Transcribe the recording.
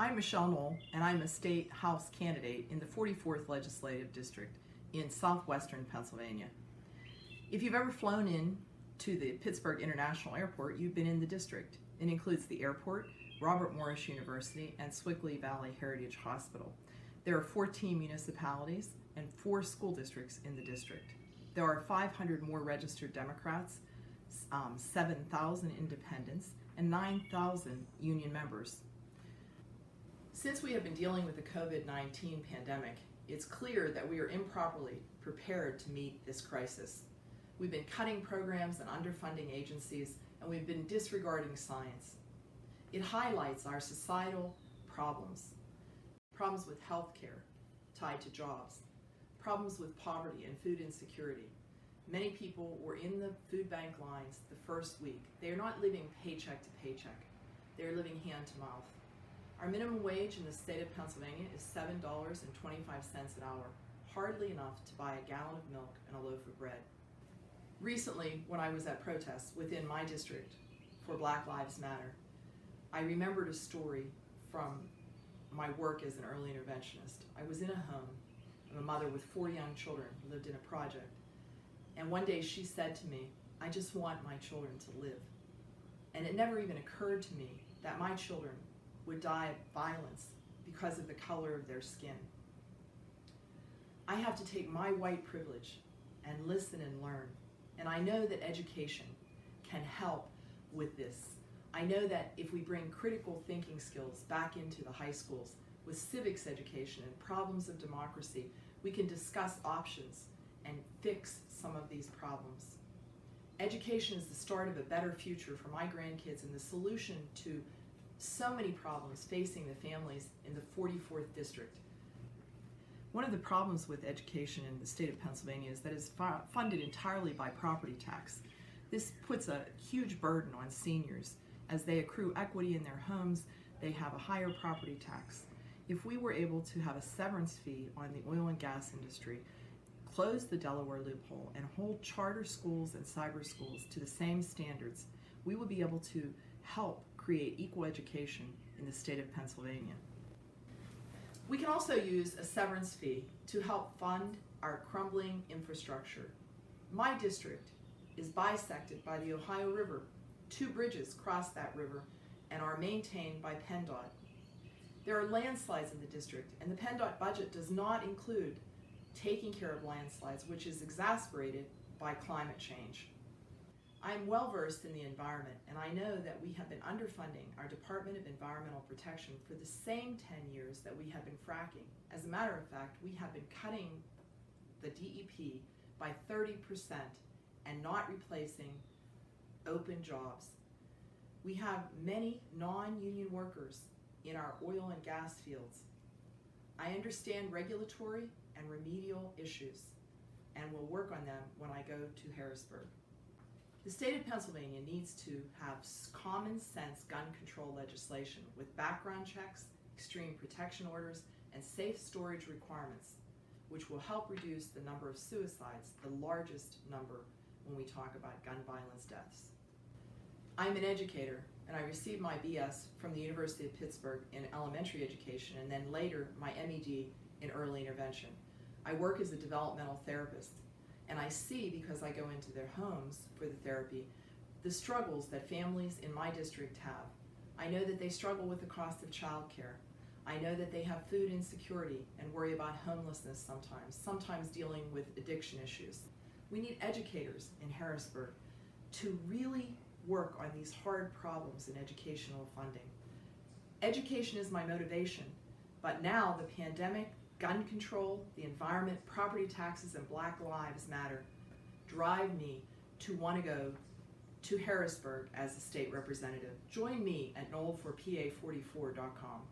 I'm Michele Knoll, and I'm a state House candidate in the 44th Legislative District in southwestern Pennsylvania. If you've ever flown in to the Pittsburgh International Airport, you've been in the district. It includes the airport, Robert Morris University, and Sewickley Valley Heritage Hospital. There are 14 municipalities and 4 school districts in the district. There are 500 more registered Democrats, 7,000 independents, and 9,000 union members. Since we have been dealing with the COVID-19 pandemic, it's clear that we are improperly prepared to meet this crisis. We've been cutting programs and underfunding agencies, and we've been disregarding science. It highlights our societal problems with health care tied to jobs, problems with poverty and food insecurity. Many people were in the food bank lines the first week. They are not living paycheck to paycheck. They are living hand to mouth. Our minimum wage in the state of Pennsylvania is $7.25 an hour, hardly enough to buy a gallon of milk and a loaf of bread. Recently, when I was at protests within my district for Black Lives Matter, I remembered a story from my work as an early interventionist. I was in a home. I'm a mother with 4 young children who lived in a project. And one day she said to me, "I just want my children to live." And it never even occurred to me that my children would die of violence because of the color of their skin. I have to take my white privilege and listen and learn. And I know that education can help with this. I know that if we bring critical thinking skills back into the high schools with civics education and problems of democracy, we can discuss options and fix some of these problems. Education is the start of a better future for my grandkids and the solution to so many problems facing the families in the 44th District. One of the problems with education in the state of Pennsylvania is that it's funded entirely by property tax. This puts a huge burden on seniors. As they accrue equity in their homes, they have a higher property tax. If we were able to have a severance fee on the oil and gas industry, close the Delaware loophole, and hold charter schools and cyber schools to the same standards, we would be able to help create equal education in the state of Pennsylvania. We can also use a severance fee to help fund our crumbling infrastructure. My district is bisected by the Ohio River. 2 bridges cross that river and are maintained by PennDOT. There are landslides in the district, and the PennDOT budget does not include taking care of landslides, which is exacerbated by climate change. I'm well versed in the environment, and I know that we have been underfunding our Department of Environmental Protection for the same 10 years that we have been fracking. As a matter of fact, we have been cutting the DEP by 30% and not replacing open jobs. We have many non-union workers in our oil and gas fields. I understand regulatory and remedial issues and will work on them when I go to Harrisburg. The state of Pennsylvania needs to have common sense gun control legislation with background checks, extreme protection orders, and safe storage requirements, which will help reduce the number of suicides, the largest number when we talk about gun violence deaths. I'm an educator, and I received my BS from the University of Pittsburgh in elementary education, and then later my MED in early intervention. I work as a developmental therapist, and I see, because I go into their homes for the therapy, the struggles that families in my district have. I know that they struggle with the cost of childcare. I know that they have food insecurity and worry about homelessness sometimes dealing with addiction issues. We need educators in Harrisburg to really work on these hard problems in educational funding. Education is my motivation, but now the pandemic, gun control, the environment, property taxes, and Black Lives Matter drive me to want to go to Harrisburg as a state representative. Join me at knollforpa44.com.